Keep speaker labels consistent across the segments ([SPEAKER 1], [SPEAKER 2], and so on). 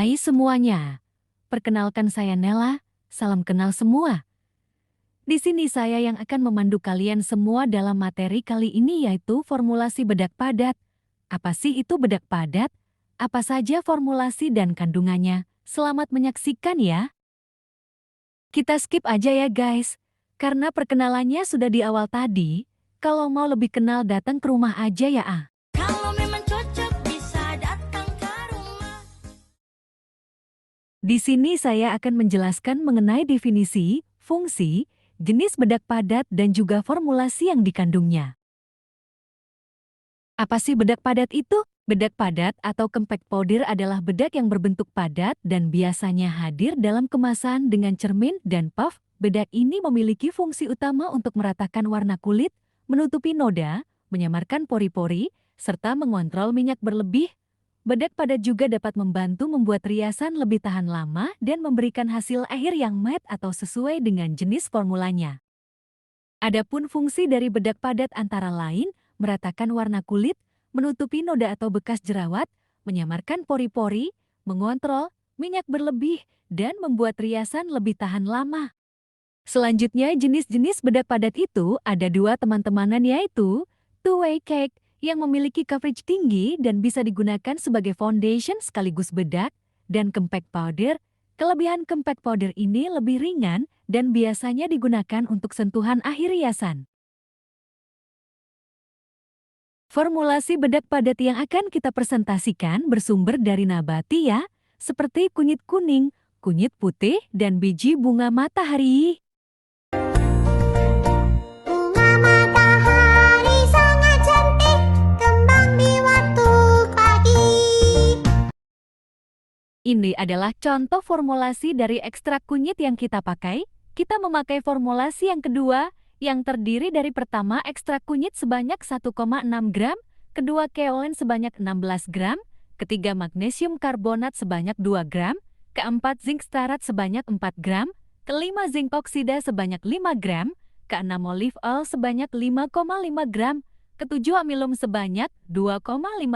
[SPEAKER 1] Hai semuanya, perkenalkan saya Nela, salam kenal semua. Di sini saya yang akan memandu kalian semua dalam materi kali ini yaitu formulasi bedak padat. Apa sih itu bedak padat? Apa saja formulasi dan kandungannya? Selamat menyaksikan ya. Kita skip aja ya guys, karena perkenalannya sudah di awal tadi. Kalau mau lebih kenal datang ke rumah aja ya ah.
[SPEAKER 2] Kalau memang cocok bisa datang ke rumah.
[SPEAKER 1] Di sini saya akan menjelaskan mengenai definisi, fungsi, jenis bedak padat dan juga formulasi yang dikandungnya. Apa sih bedak padat itu? Bedak padat atau compact powder adalah bedak yang berbentuk padat dan biasanya hadir dalam kemasan dengan cermin dan puff. Bedak ini memiliki fungsi utama untuk meratakan warna kulit, menutupi noda, menyamarkan pori-pori, serta mengontrol minyak berlebih. Bedak padat juga dapat membantu membuat riasan lebih tahan lama dan memberikan hasil akhir yang matte atau sesuai dengan jenis formulanya. Adapun fungsi dari bedak padat antara lain, meratakan warna kulit, menutupi noda atau bekas jerawat, menyamarkan pori-pori, mengontrol minyak berlebih, dan membuat riasan lebih tahan lama. Selanjutnya, jenis-jenis bedak padat itu ada dua teman-temanan yaitu two-way cake yang memiliki coverage tinggi dan bisa digunakan sebagai foundation sekaligus bedak, dan compact powder. Kelebihan compact powder ini lebih ringan dan biasanya digunakan untuk sentuhan akhir riasan. Formulasi bedak padat yang akan kita presentasikan bersumber dari nabati ya, seperti kunyit kuning, kunyit putih, dan biji bunga matahari.
[SPEAKER 2] Bunga matahari sangat cantik, kembang di waktu pagi.
[SPEAKER 1] Ini adalah contoh formulasi dari ekstrak kunyit yang kita pakai. Kita memakai formulasi yang kedua, yang terdiri dari pertama ekstrak kunyit sebanyak 1,6 gram, kedua kaolin sebanyak 16 gram, ketiga magnesium karbonat sebanyak 2 gram, keempat zinc stearat sebanyak 4 gram, kelima zinc oksida sebanyak 5 gram, keenam olive oil sebanyak 5,5 gram, ketujuh amilum sebanyak 2,5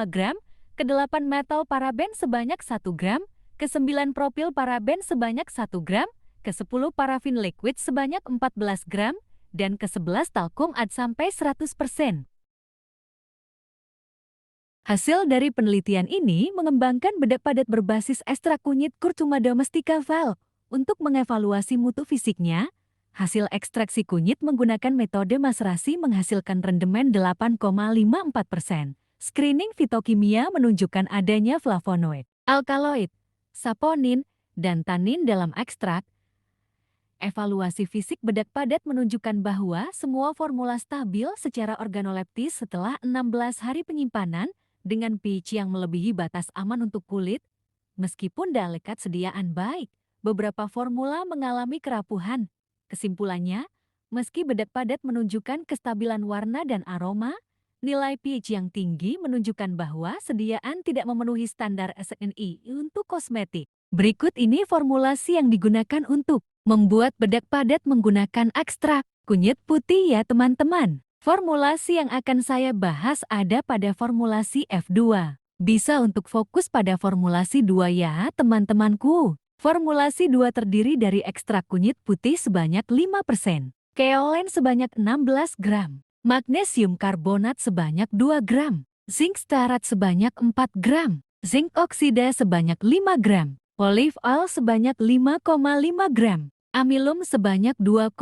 [SPEAKER 1] gram, kedelapan metal paraben sebanyak 1 gram, ke-9 propil paraben sebanyak 1 gram, ke-10 parafin liquid sebanyak 14 gram, dan ke-11 talkum ad sampai 100%. Hasil dari penelitian ini mengembangkan bedak padat berbasis ekstrak kunyit Curcuma domestica Val. Untuk mengevaluasi mutu fisiknya, hasil ekstraksi kunyit menggunakan metode maserasi menghasilkan rendemen 8,54%. Screening fitokimia menunjukkan adanya flavonoid, alkaloid, saponin, dan tanin dalam ekstrak. Evaluasi fisik bedak padat menunjukkan bahwa semua formula stabil secara organoleptis setelah 16 hari penyimpanan dengan pH yang melebihi batas aman untuk kulit. Meskipun lekat sediaan baik, beberapa formula mengalami kerapuhan. Kesimpulannya, meski bedak padat menunjukkan kestabilan warna dan aroma, nilai pH yang tinggi menunjukkan bahwa sediaan tidak memenuhi standar SNI untuk kosmetik. Berikut ini formulasi yang digunakan untuk membuat bedak padat menggunakan ekstrak kunyit putih ya teman-teman. Formulasi yang akan saya bahas ada pada formulasi F2. Bisa untuk fokus pada formulasi 2 ya teman-temanku. Formulasi 2 terdiri dari ekstrak kunyit putih sebanyak 5%, kaolin sebanyak 16 gram, magnesium karbonat sebanyak 2 gram, zinc stearat sebanyak 4 gram, zinc oksida sebanyak 5 gram, olive oil sebanyak 5,5 gram, amilum sebanyak 2,5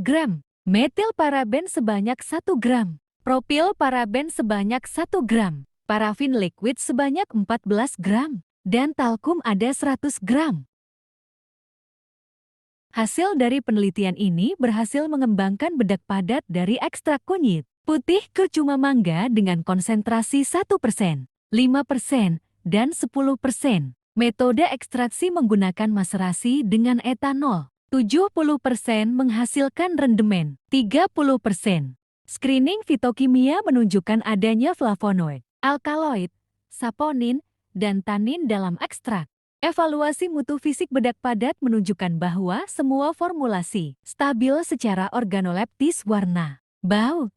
[SPEAKER 1] gram, metil paraben sebanyak 1 gram, propil paraben sebanyak 1 gram, parafin liquid sebanyak 14 gram, dan talkum ada 100 gram. Hasil dari penelitian ini berhasil mengembangkan bedak padat dari ekstrak kunyit putih Curcuma mangga dengan konsentrasi 1%, 5%, dan 10%. Metode ekstraksi menggunakan maserasi dengan etanol. 70% menghasilkan rendemen, 30%. Screening fitokimia menunjukkan adanya flavonoid, alkaloid, saponin, dan tanin dalam ekstrak. Evaluasi mutu fisik bedak padat menunjukkan bahwa semua formulasi stabil secara organoleptis warna, bau,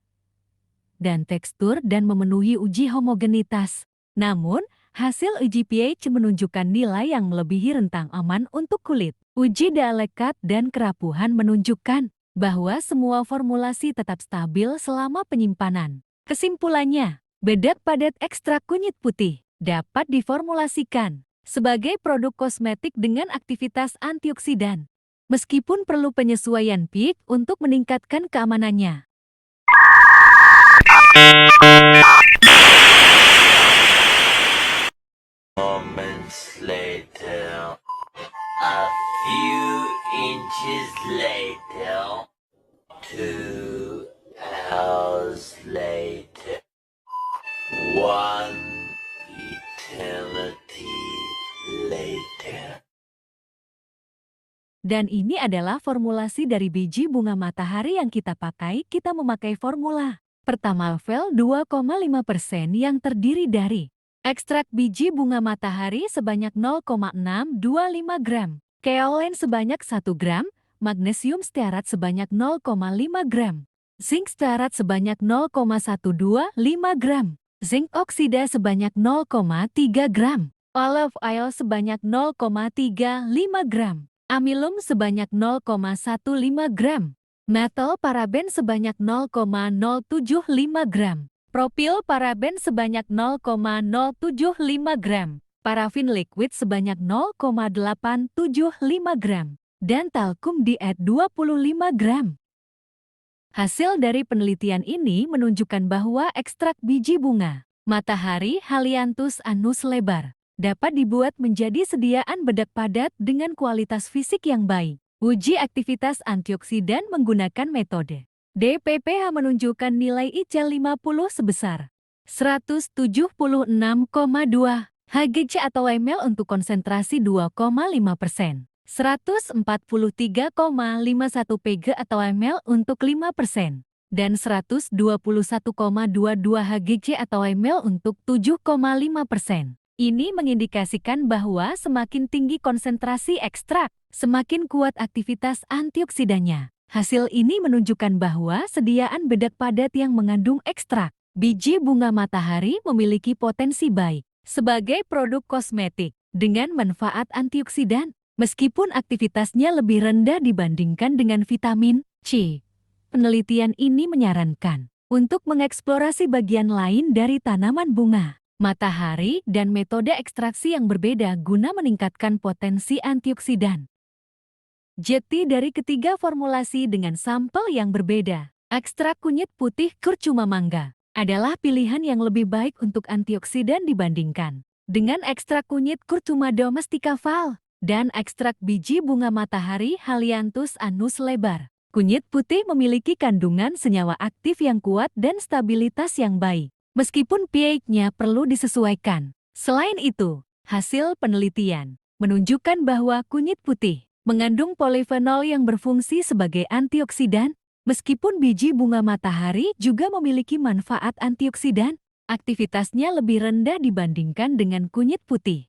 [SPEAKER 1] dan tekstur dan memenuhi uji homogenitas. Namun, Hasil uji pH menunjukkan nilai yang melebihi rentang aman untuk kulit. Uji lekat dan kerapuhan menunjukkan bahwa semua formulasi tetap stabil selama penyimpanan. Kesimpulannya, bedak padat ekstrak kunyit putih dapat diformulasikan sebagai produk kosmetik dengan aktivitas antioksidan, meskipun perlu penyesuaian pH untuk meningkatkan keamanannya.
[SPEAKER 3] Moments later, a few inches later, 2 hours later, 1 eternity later.
[SPEAKER 1] Dan ini adalah formulasi dari biji bunga matahari yang kita pakai. Kita memakai formula pertama Vel 2,5% yang terdiri dari ekstrak biji bunga matahari sebanyak 0,625 gram, kaolin sebanyak 1 gram, magnesium stearat sebanyak 0,5 gram, zinc stearat sebanyak 0,125 gram, zinc oksida sebanyak 0,3 gram, olive oil sebanyak 0,35 gram, amilum sebanyak 0,15 gram, metal paraben sebanyak 0,075 gram, propil paraben sebanyak 0,075 gram, parafin liquid sebanyak 0,875 gram, dan talkum diet 25 gram. Hasil dari penelitian ini menunjukkan bahwa ekstrak biji bunga matahari Helianthus anus lebar dapat dibuat menjadi sediaan bedak padat dengan kualitas fisik yang baik. Uji aktivitas antioksidan menggunakan metode DPPH menunjukkan nilai IC50 sebesar 176,2 Hgc atau ml untuk konsentrasi 2,5%, 143,51 Pg atau ml untuk 5%, dan 121,22 Hgc atau ml untuk 7,5%. Ini mengindikasikan bahwa semakin tinggi konsentrasi ekstrak, semakin kuat aktivitas antioksidannya. Hasil ini menunjukkan bahwa sediaan bedak padat yang mengandung ekstrak biji bunga matahari memiliki potensi baik sebagai produk kosmetik dengan manfaat antioksidan, meskipun aktivitasnya lebih rendah dibandingkan dengan vitamin C. Penelitian ini menyarankan untuk mengeksplorasi bagian lain dari tanaman bunga matahari dan metode ekstraksi yang berbeda guna meningkatkan potensi antioksidan. Jeti dari ketiga formulasi dengan sampel yang berbeda, ekstrak kunyit putih curcuma mangga adalah pilihan yang lebih baik untuk antioksidan dibandingkan dengan ekstrak kunyit curcuma domestica Val dan ekstrak biji bunga matahari Helianthus anus lebar. Kunyit putih memiliki kandungan senyawa aktif yang kuat dan stabilitas yang baik, meskipun pH-nya perlu disesuaikan. Selain itu, hasil penelitian menunjukkan bahwa kunyit putih mengandung polifenol yang berfungsi sebagai antioksidan, meskipun biji bunga matahari juga memiliki manfaat antioksidan, aktivitasnya lebih rendah dibandingkan dengan kunyit putih.